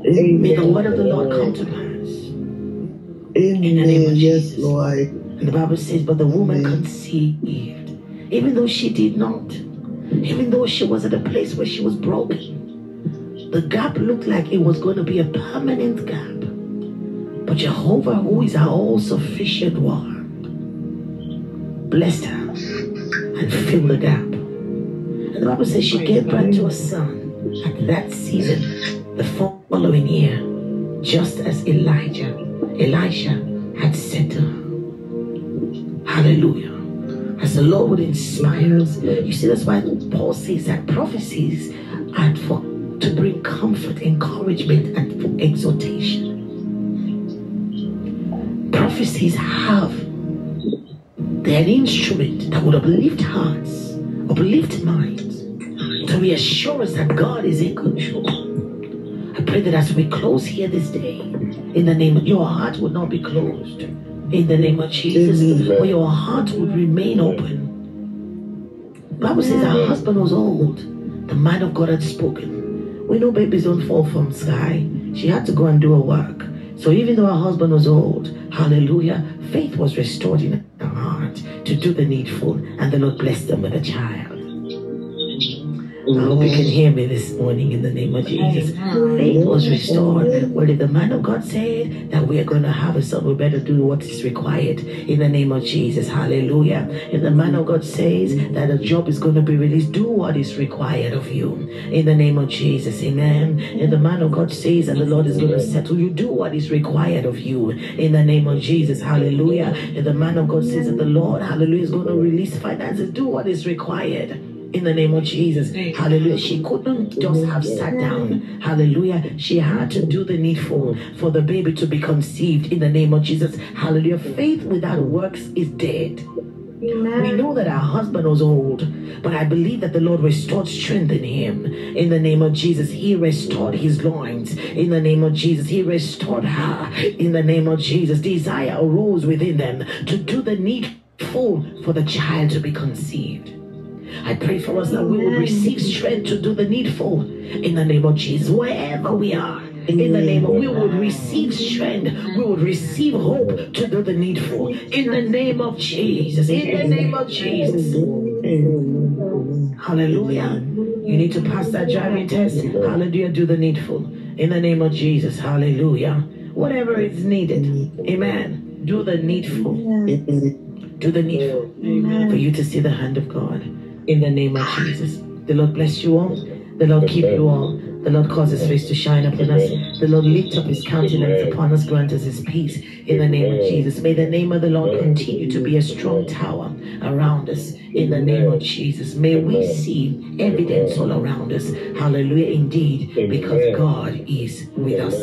Speaker 2: May the word of the Lord come to pass. In the name of Jesus.
Speaker 5: Yes, Lord.
Speaker 2: And the Bible says, but the woman conceived, even though she did not, even though she was at a place where she was broken. The gap looked like it was going to be a permanent gap. But Jehovah, who is our all-sufficient one, blessed her and filled the gap. And the Bible says she gave birth to a son at that season, the following year, just as Elisha had said to her. Hallelujah. As the Lord would inspire us. You see, that's why Paul says that prophecies are to bring comfort, encouragement, and for exhortation. Prophecies they're an instrument that would uplift hearts, uplift minds, to reassure us that God is in control. I pray that as we close here this day, in the name of your heart would not be closed. In the name of Jesus, but your heart would remain open. The Bible says her husband was old. The man of God had spoken. We know babies don't fall from the sky. She had to go and do her work. So even though her husband was old, hallelujah, faith was restored in her heart to do the needful, and the Lord blessed them with a child. I hope you can hear me this morning in the name of Jesus. Faith was restored. Well, if the man of God said that we are going to have a son, we better do what is required in the name of Jesus. Hallelujah. If the man of God says that a job is going to be released, do what is required of you in the name of Jesus. Amen. If the man of God says that the Lord is going to settle you, do what is required of you in the name of Jesus. Hallelujah. If the man of God says that the Lord, hallelujah, is going to release finances, do what is required in the name of Jesus. Hallelujah. She couldn't just have sat down. Hallelujah. She had to do the needful for the baby to be conceived in the name of Jesus. Hallelujah. Faith without works is dead.
Speaker 4: Amen.
Speaker 2: We know that our husband was old, but I believe that the Lord restored strength in him in the name of Jesus. He restored his loins in the name of Jesus. He restored her in the name of Jesus. Desire arose within them to do the needful for the child to be conceived. I pray for us that we would receive strength to do the needful in the name of Jesus. Wherever we are, in the name of, we would receive strength. We would receive hope to do the needful in the name of Jesus. In the name of Jesus. Hallelujah. You need to pass that driving test. Hallelujah. Do the needful in the name of Jesus. Hallelujah. Whatever is needed. Amen. Do the needful. Do the needful for you to see the hand of God. In the name of Jesus. The Lord bless you all. The Lord keep you all. The Lord cause His face to shine upon us. The Lord lift up His countenance upon us, grant us His peace. In the name of Jesus. May the name of the Lord continue to be a strong tower around us. In the name of Jesus. May we see evidence all around us. Hallelujah indeed. Because God is with us.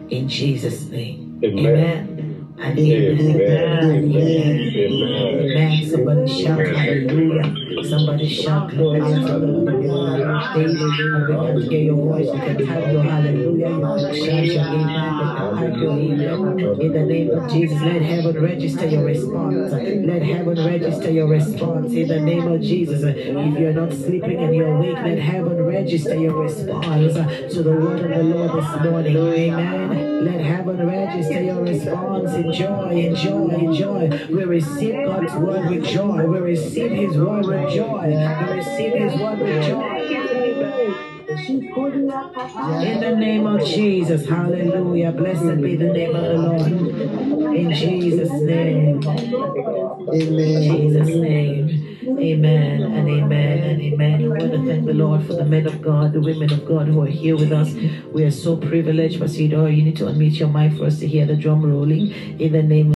Speaker 2: In Jesus' name. Amen. And amen. Amen. Somebody shout hallelujah. Somebody shout glory to the Lord. And we can hear your voice. You can type your hallelujah. You can shout your amen. You can type your amen. In the name of Jesus, let heaven register your response. Let heaven register your response. In the name of Jesus. If you're not sleeping and you're awake, let heaven register your response to the word of the Lord this morning. Amen. Let heaven register your response. Enjoy, enjoy, enjoy. We receive God's word with joy. We receive His word with joy. We receive His word with joy. In the name of Jesus, hallelujah. Blessed be the name of the Lord. In Jesus' name.
Speaker 5: Amen.
Speaker 2: Jesus' name. Amen and amen and amen. I want to thank the Lord for the men of God, the women of God who are here with us. We are so privileged. Pastor, you need to unmute your mic for us to hear the drum rolling. In the name of